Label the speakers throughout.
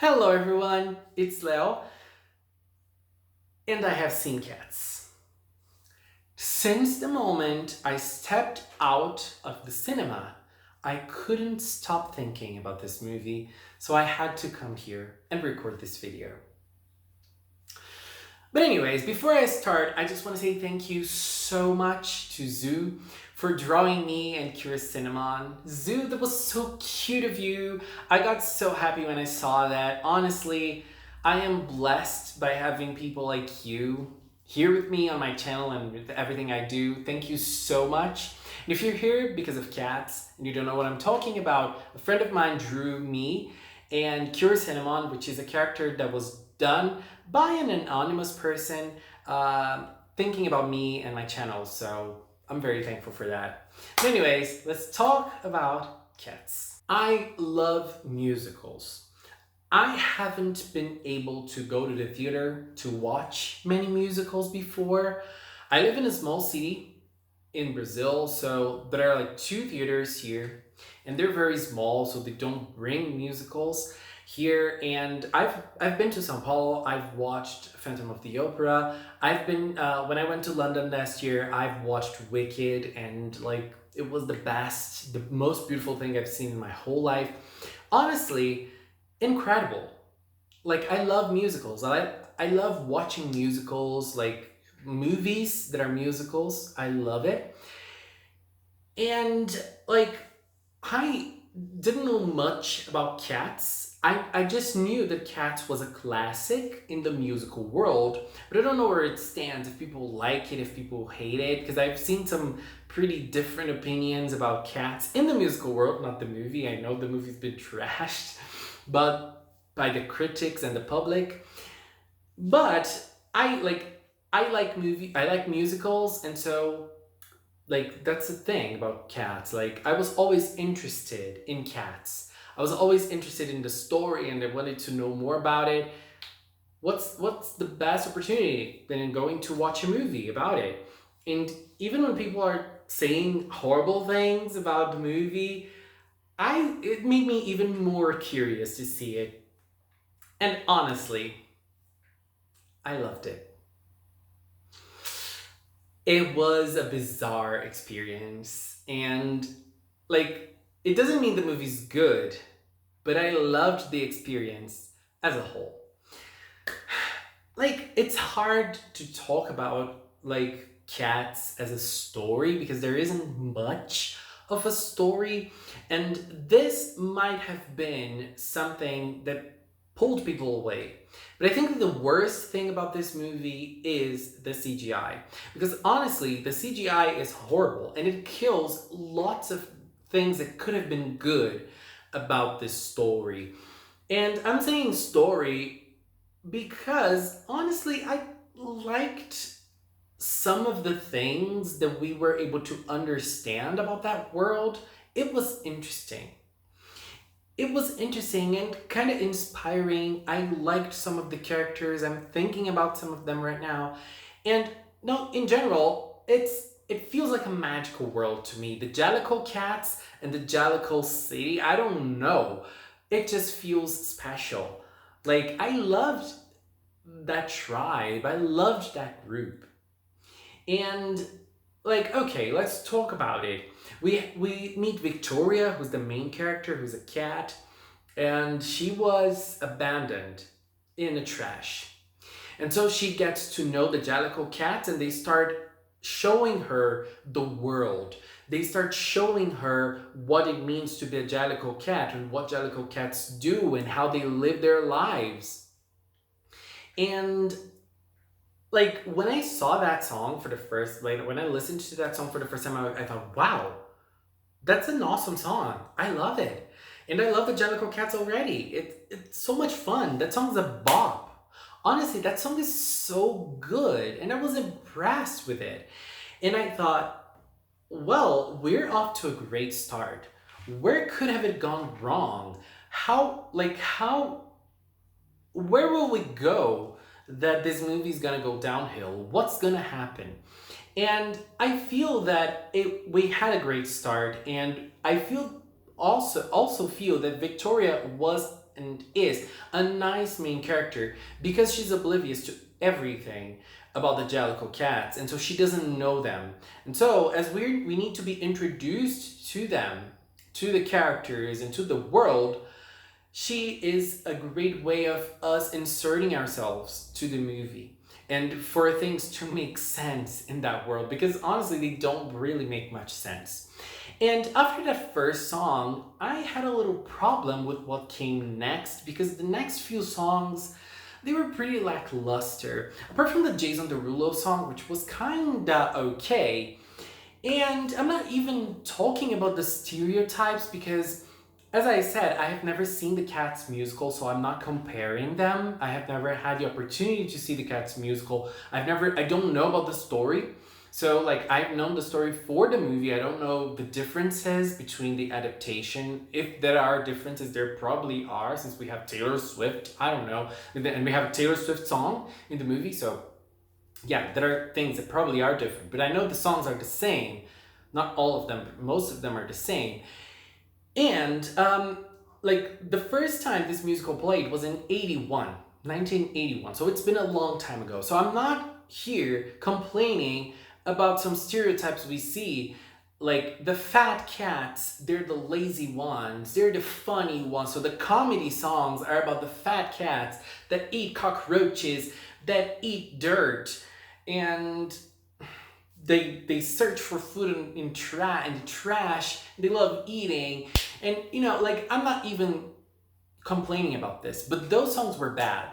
Speaker 1: Hello everyone, it's Leo, and I have seen Cats. Since the moment I stepped out of the cinema, I couldn't stop thinking about this movie, so I had to come here and record this video. But anyways, before I start, I just want to say thank you so much to Zoo for drawing me and Curious Cinnamon. Zoo, that was so cute of you. I got so happy when I saw that. Honestly, I am blessed by having people like you here with me on my channel and with everything I do. Thank you so much. And if you're here because of cats and you don't know what I'm talking about, a friend of mine drew me and Curious Cinnamon, which is a character that was done by an anonymous person thinking about me and my channel. So I'm very thankful for that. But anyways, let's talk about Cats. I love musicals. I haven't been able to go to the theater to watch many musicals before. I live in a small city in Brazil, so there are like 2 theaters here, and they're very small, so they don't bring musicals here. And I've been to São Paulo. I've watched Phantom of the Opera. I've been when I went to London last year, I've watched Wicked, and like it was the best, the most beautiful thing I've seen in my whole life. Honestly, incredible. Like I love musicals. I love watching musicals, like movies that are musicals. I love it. And like I didn't know much about Cats. I just knew that Cats was a classic in the musical world, but I don't know where it stands, if people like it, if people hate it, because I've seen some pretty different opinions about Cats in the musical world, not the movie. I know the movie's been trashed, but by the critics and the public. But I like musicals, and so like that's the thing about Cats. Like I was always interested in Cats. I was always interested in the story and I wanted to know more about it. What's the best opportunity than in going to watch a movie about it? And even when people are saying horrible things about the movie, it made me even more curious to see it. And honestly, I loved it. It was a bizarre experience, and like it doesn't mean the movie's good, but I loved the experience as a whole. Like it's hard to talk about like Cats as a story because there isn't much of a story, and this might have been something that pulled people away. But I think the worst thing about this movie is the CGI. Because honestly, the CGI is horrible and it kills lots of things that could have been good about this story. And I'm saying story because honestly, I liked some of the things that we were able to understand about that world. It was interesting. It was interesting and kind of inspiring. I liked some of the characters. I'm thinking about some of them right now. And no, in general, it feels like a magical world to me. The Jellicle Cats and the Jellicle City, I don't know. It just feels special. Like I loved that tribe. I loved that group. And like, okay, let's talk about it. We meet Victoria, who's the main character, who's a cat, and she was abandoned in the trash. And so she gets to know the Jellicle cats, and they start showing her the world. They start showing her what it means to be a Jellicle cat and what Jellicle cats do and how they live their lives. And like when I saw that song for the first, like when I listened to that song for the first time, I thought, wow, that's an awesome song. I love it. And I love the Jellicle Cats already. It's so much fun. That song's a bop. Honestly, that song is so good. And I was impressed with it. And I thought, well, we're off to a great start. Where could have it gone wrong? Where will we go that this movie's gonna go downhill? What's gonna happen? And I feel that we had a great start, and I feel also feel that Victoria was and is a nice main character because she's oblivious to everything about the Jellicle cats, and so she doesn't know them. And so as we need to be introduced to them, to the characters and to the world, she is a great way of us inserting ourselves to the movie and for things to make sense in that world, because honestly they don't really make much sense. And after that first song, I had a little problem with what came next, because the next few songs, they were pretty lackluster. Apart from the Jason Derulo song, which was kinda okay. And I'm not even talking about the stereotypes because, as I said, I have never seen the Cats musical, so I'm not comparing them. I have never had the opportunity to see the Cats musical. I don't know about the story. So like, I've known the story for the movie. I don't know the differences between the adaptation. If there are differences, there probably are, since we have Taylor Swift, I don't know. And we have a Taylor Swift song in the movie, so yeah, there are things that probably are different. But I know the songs are the same. Not all of them, but most of them are the same. And like, the first time this musical played was in 1981. So it's been a long time ago. So I'm not here complaining about some stereotypes we see. Like, the fat cats, they're the lazy ones, they're the funny ones. So the comedy songs are about the fat cats that eat cockroaches, that eat dirt, and they search for food in trash. They love eating. And, you know, like, I'm not even complaining about this, but those songs were bad.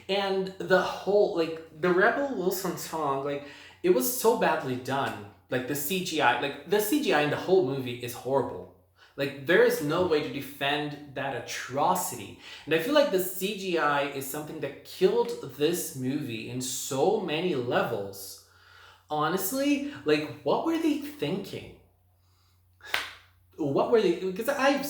Speaker 1: And the whole, like, the Rebel Wilson song, like, it was so badly done. Like, the CGI in the whole movie is horrible. Like, there is no way to defend that atrocity. And I feel like the CGI is something that killed this movie in so many levels. Honestly, like, what were they thinking? What were they? Because I've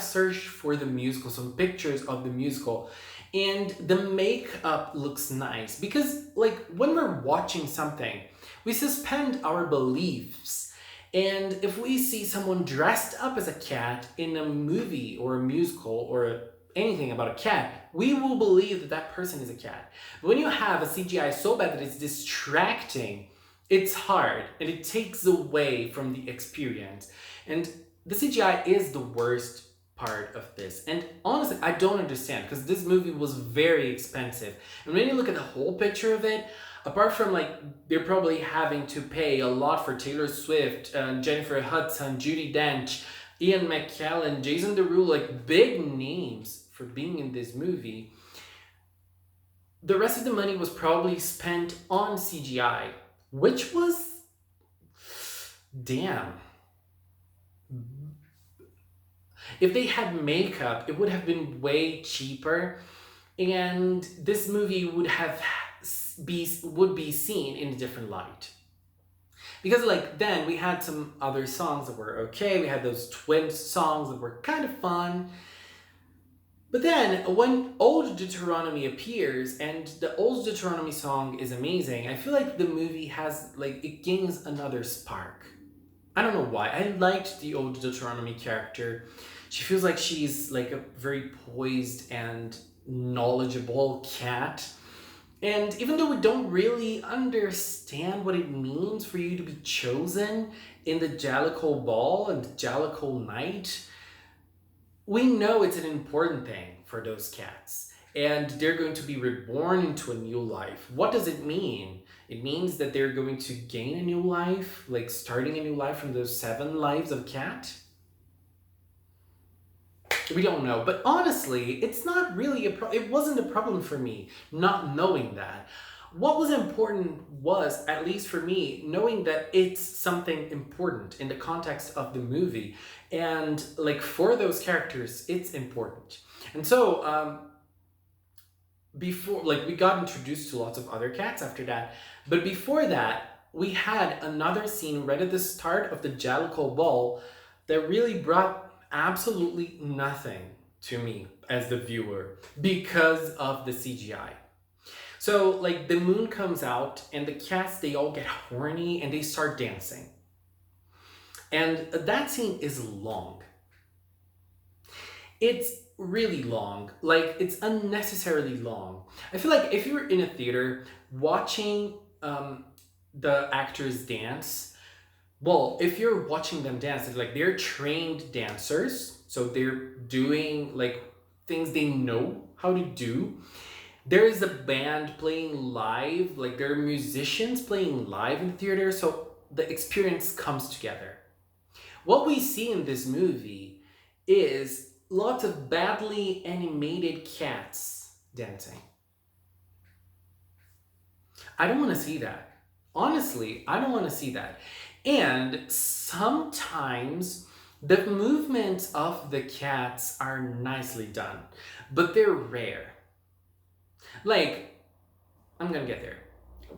Speaker 1: searched for the musical, some pictures of the musical, and the makeup looks nice. Because, like, when we're watching something, we suspend our beliefs. And if we see someone dressed up as a cat in a movie or a musical or anything about a cat, we will believe that that person is a cat. But when you have a CGI so bad that it's distracting, it's hard and it takes away from the experience. And the CGI is the worst part of this. And honestly, I don't understand, because this movie was very expensive. And when you look at the whole picture of it, apart from, like, they're probably having to pay a lot for Taylor Swift, Jennifer Hudson, Judi Dench, Ian McKellen, Jason Derulo, like, big names for being in this movie, the rest of the money was probably spent on CGI, which was, damn. If they had makeup, it would have been way cheaper, and this movie would be seen in a different light. Because, like, then we had some other songs that were okay. We had those twin songs that were kind of fun. But then when Old Deuteronomy appears, and the Old Deuteronomy song is amazing, I feel like the movie has, like, it gains another spark. I don't know why. I liked the Old Deuteronomy character. She feels like she's, like, a very poised and knowledgeable cat. And even though we don't really understand what it means for you to be chosen in the Jellicle Ball and the Jellicle Night, we know it's an important thing for those cats. And they're going to be reborn into a new life. What does it mean? It means that they're going to gain a new life, like starting a new life from those 7 lives of cat? We don't know. But honestly, it's not really it wasn't a problem for me not knowing that. What was important was, at least for me, knowing that it's something important in the context of the movie. And, like, for those characters, it's important. And so, before, like, we got introduced to lots of other cats after that. But before that, we had another scene right at the start of the Jellicle Ball that really brought absolutely nothing to me as the viewer because of the CGI. So, like, the moon comes out and the cats, they all get horny and they start dancing. And that scene is long. It's really long. Like, it's unnecessarily long. I feel like if you're in a theater watching the actors dance, well, if you're watching them dance, it's like they're trained dancers, so they're doing like things they know how to do. There is a band playing live, like there are musicians playing live in the theater, so the experience comes together. What we see in this movie is lots of badly animated cats dancing. I don't want to see that. Honestly, I don't want to see that. And sometimes the movements of the cats are nicely done, but they're rare. Like, I'm gonna get there,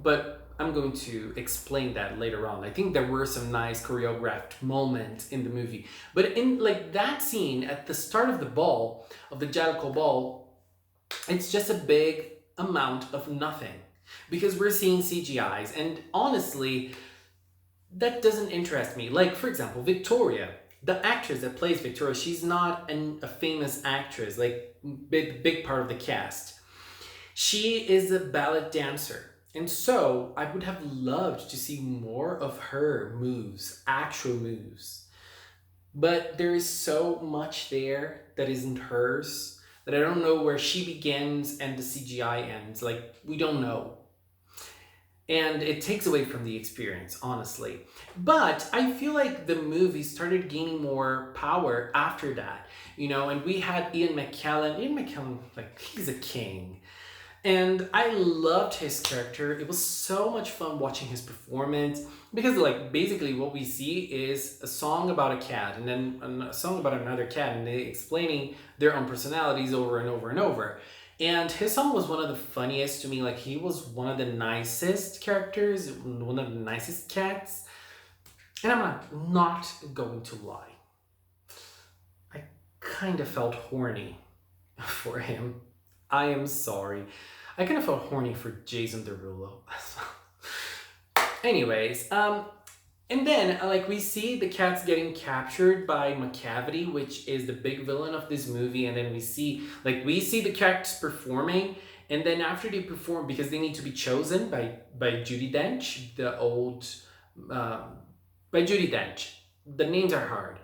Speaker 1: but I'm going to explain that later on. I think there were some nice choreographed moments in the movie, but in like that scene at the start of the ball, of the Jalko ball, it's just a big amount of nothing because we're seeing CGIs, and honestly, that doesn't interest me. Like, for example, Victoria, the actress that plays Victoria, she's not a famous actress, like big part of the cast. She is a ballet dancer. And so I would have loved to see more of her moves, actual moves. But there is so much there that isn't hers that I don't know where she begins and the CGI ends. Like, we don't know. And it takes away from the experience, honestly. But I feel like the movie started gaining more power after that, and we had Ian McKellen. Ian McKellen, like, he's a king. And I loved his character. It was so much fun watching his performance because, like, basically what we see is a song about a cat and then a song about another cat, and they explaining their own personalities over and over and over. And his song was one of the funniest to me. Like, he was one of the nicest characters, one of the nicest cats. And I'm not going to lie, I kind of felt horny for him. I am sorry. I kind of felt horny for Jason Derulo as well. Anyways, and then like we see the cats getting captured by McCavity, which is the big villain of this movie, and then we see the cats performing, and then after they perform, because they need to be chosen by Judi Dench, the old by Judi Dench. The names are hard.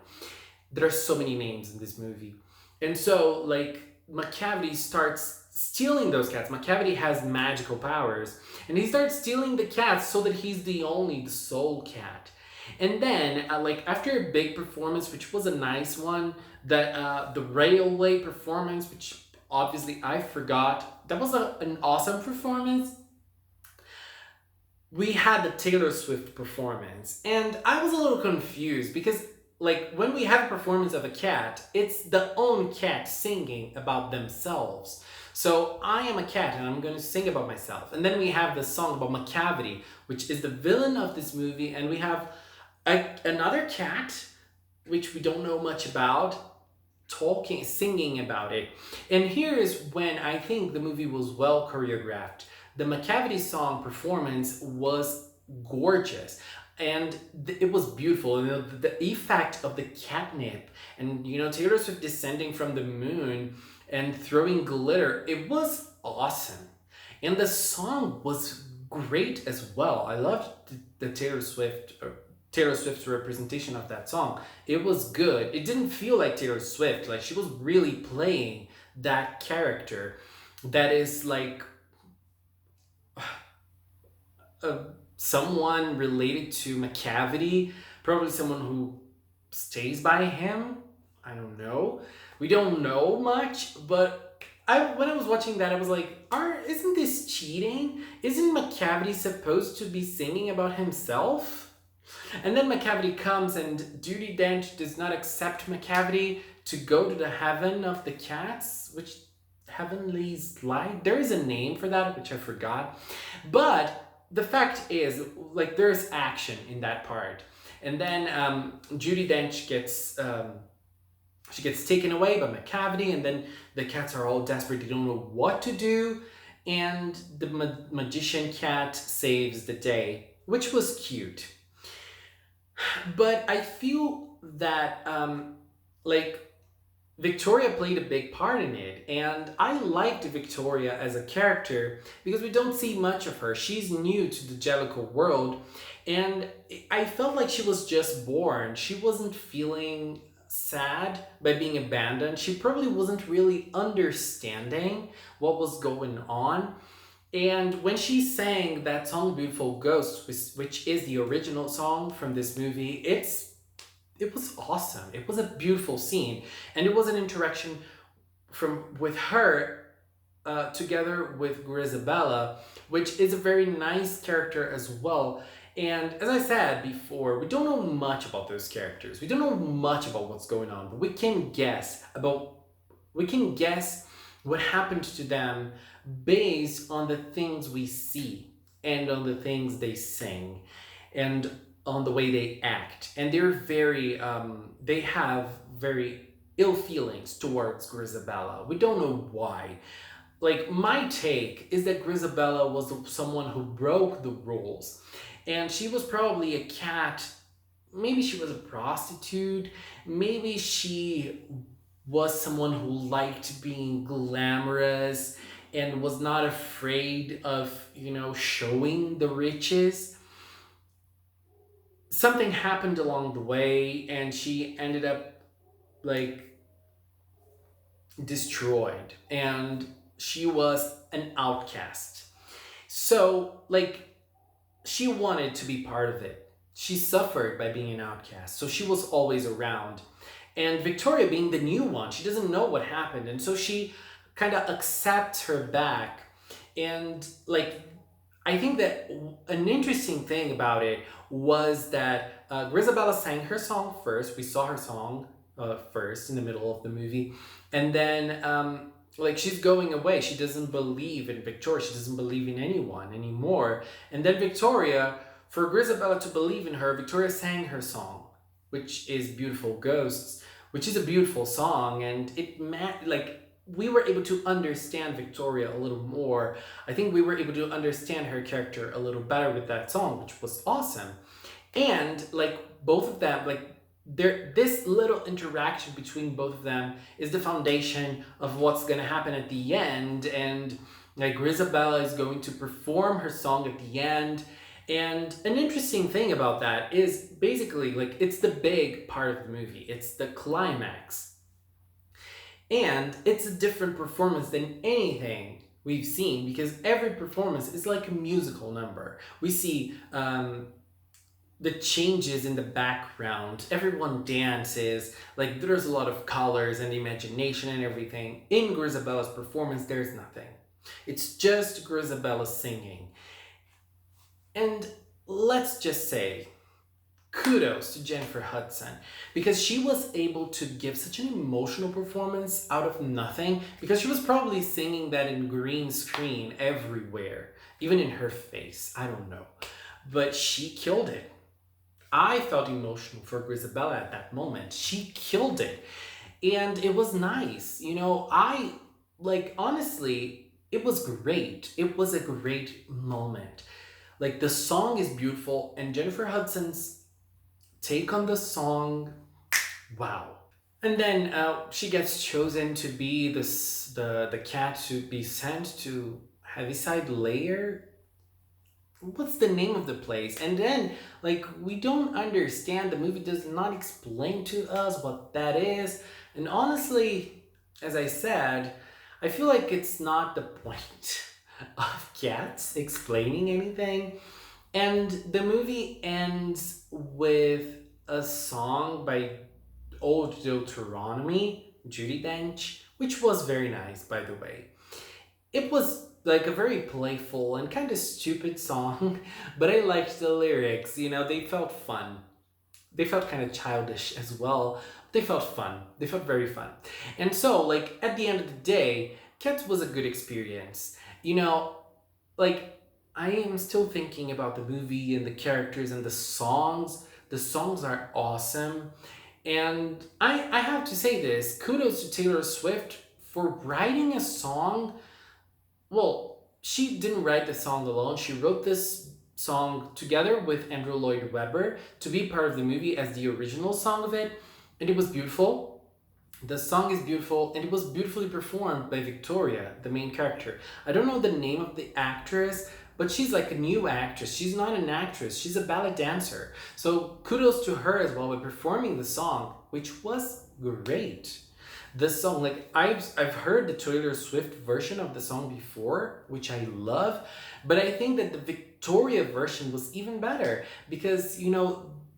Speaker 1: There are so many names in this movie, and so like McCavity starts stealing those cats. McCavity has magical powers, and he starts stealing the cats so that he's the sole cat. And then, like after a big performance, which was a nice one, that the railway performance, which obviously I forgot, that was an awesome performance. We had the Taylor Swift performance, and I was a little confused because like when we have a performance of a cat, it's the own cat singing about themselves. So I am a cat and I'm going to sing about myself. And then we have the song about McCavity, which is the villain of this movie, and we have another cat, which we don't know much about, singing about it. And here is when I think the movie was well choreographed. The McCavity song performance was gorgeous. And it was beautiful. The effect of the catnip and Taylor Swift descending from the moon and throwing glitter, it was awesome. And the song was great as well. I loved the Taylor Swift's representation of that song. It was good. It didn't feel like Taylor Swift. Like, she was really playing that character that is like someone related to McCavity, probably someone who stays by him. I don't know. We don't know much, but when I was watching that, I was like, isn't this cheating? Isn't McCavity supposed to be singing about himself? And then McCavity comes, and Judi Dench does not accept McCavity to go to the heaven of the cats, which heavenly's light. There is a name for that, which I forgot. But the fact is, like, there's action in that part. And then Judi Dench gets taken away by McCavity, and then the cats are all desperate. They don't know what to do, and the magician cat saves the day, which was cute. But I feel that like Victoria played a big part in it, and I liked Victoria as a character because we don't see much of her. She's new to the Jellicle world, and I felt like she was just born. She wasn't feeling sad by being abandoned. She probably wasn't really understanding what was going on. And when she sang that song Beautiful Ghost, which is the original song from this movie, it was awesome. It was a beautiful scene, and it was an interaction from with her together with Grisabella, which is a very nice character as well. And as I said before, we don't know much about those characters. We don't know much about what's going on, but we can guess what happened to them based on the things we see and on the things they sing and on the way they act. And they have very ill feelings towards Grisabella. We don't know why. Like, my take is that Grisabella was someone who broke the rules, and she was probably a cat. Maybe she was a prostitute. Maybe she was someone who liked being glamorous and was not afraid of, showing the riches. Something happened along the way, and she ended up like destroyed, and she was an outcast. So, like, she wanted to be part of it. She suffered by being an outcast, so she was always around. And Victoria, being the new one, she doesn't know what happened, and so she kind of accepts her back. And, like, I think that an interesting thing about it was that Grisabella sang her song first. We saw her song first in the middle of the movie, and then like, she's going away. She doesn't believe in Victoria. She doesn't believe in anyone anymore. And then Victoria, for Grisabella to believe in her, Victoria sang her song, which is Beautiful Ghosts, which is a beautiful song, and we were able to understand Victoria a little more. I think we were able to understand her character a little better with that song, which was awesome. And, like, both of them, like, this little interaction between both of them is the foundation of what's going to happen at the end. And, like, Grisabella is going to perform her song at the end. And an interesting thing about that is basically, like, it's the big part of the movie. It's the climax. And it's a different performance than anything we've seen, because every performance is like a musical number. We see the changes in the background. Everyone dances. Like, there's a lot of colors and imagination and everything. In Grisabella's performance, there's nothing. It's just Grisabella singing. And let's just say, kudos to Jennifer Hudson, because she was able to give such an emotional performance out of nothing, because she was probably singing that in green screen everywhere, even in her face. I don't know. But she killed it. I felt emotional for Grisabella at that moment. She killed it. And it was nice. Honestly, it was great. It was a great moment. Like, the song is beautiful, and Jennifer Hudson's take on the song, wow. And then she gets chosen to be the cat to be sent to Heaviside Layer. What's the name of the place? And then, like, we don't understand. The movie does not explain to us what that is. And honestly, as I said, I feel like it's not the point of cats explaining anything. And the movie ends with a song by old Deuteronomy, Judy Dench, which was very nice, by the way. It was like a very playful and kind of stupid song, but I liked the lyrics. They felt fun. They felt kind of childish as well. They felt fun. They felt very fun. And so, like, at the end of the day, Cats was a good experience. Like, I am still thinking about the movie and the characters and the songs. The songs are awesome. And I have to say this, kudos to Taylor Swift for writing a song. Well, she didn't write the song alone. She wrote this song together with Andrew Lloyd Webber to be part of the movie as the original song of it. And it was beautiful. The song is beautiful and it was beautifully performed by Victoria, the main character. I don't know the name of the actress, but she's like a new actress. She's not an actress, she's a ballet dancer. So kudos to her as well by performing the song, which was great. The song, like I've heard the Taylor Swift version of the song before, which I love, but I think that the Victoria version was even better because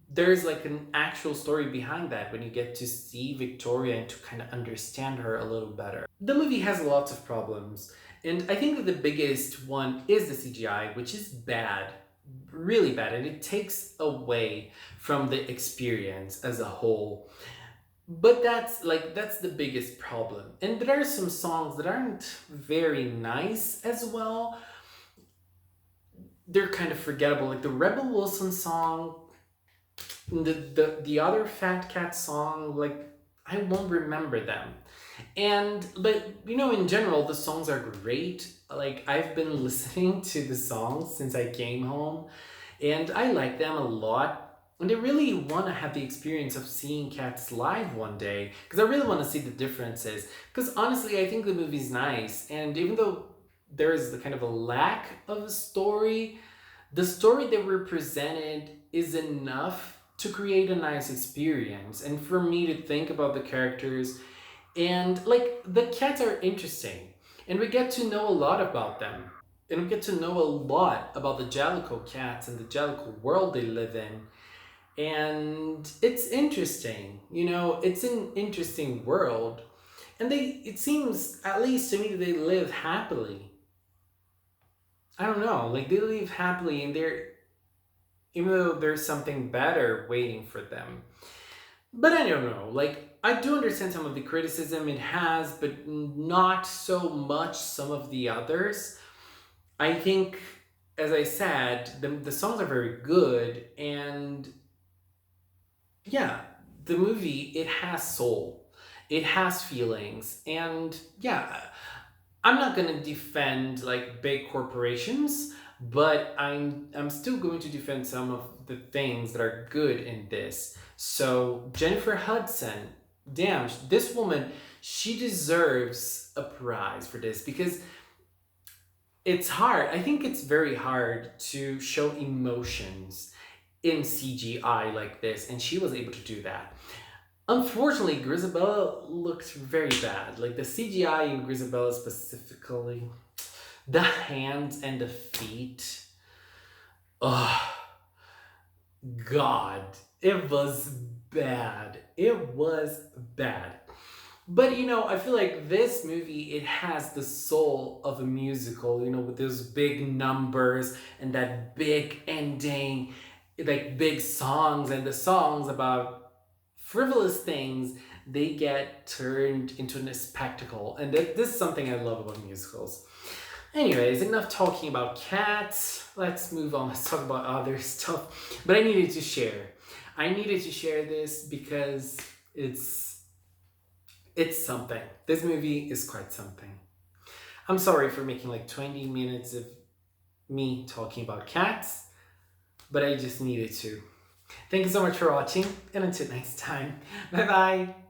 Speaker 1: there's like an actual story behind that when you get to see Victoria and to kind of understand her a little better. The movie has lots of problems, and I think that the biggest one is the CGI, which is bad, really bad, and it takes away from the experience as a whole. But that's the biggest problem. And there are some songs that aren't very nice as well. They're kind of forgettable, like the Rebel Wilson song, the other Fat Cat song, like I won't remember them. But in general the songs are great. Like I've been listening to the songs since I came home and I like them a lot. And I really want to have the experience of seeing Cats live one day because I really want to see the differences. Because honestly, I think the movie's nice, and even though there is the kind of a lack of a story, the story that we're presented is enough to create a nice experience and for me to think about the characters. And like the cats are interesting and we get to know a lot about them. And we get to know a lot about the Jellicoe cats and the Jellicoe world they live in. And it's interesting, it's an interesting world. And it seems, at least to me, that they live happily. I don't know, like they live happily and even though there's something better waiting for them. But I don't know, like I do understand some of the criticism it has, but not so much some of the others. I think, as I said, the songs are very good, and yeah, the movie, it has soul, it has feelings, and yeah, I'm not gonna defend like big corporations, but I'm still going to defend some of the things that are good in this. So Jennifer Hudson, damn, this woman, she deserves a prize for this because it's hard. I think it's very hard to show emotions in CGI like this, and she was able to do that. Unfortunately, Grisabella looks very bad. Like the CGI in Grisabella specifically, the hands and the feet. Oh, God. It was bad. It was bad. But I feel like this movie, it has the soul of a musical, with those big numbers and that big ending, like big songs, and the songs about frivolous things, they get turned into a spectacle. And this is something I love about musicals. Anyways, enough talking about cats. Let's move on. Let's talk about other stuff. But I needed to share. I needed to share this because it's something. This movie is quite something. I'm sorry for making like 20 minutes of me talking about cats, but I just needed to. Thank you so much for watching, and until next time, bye bye!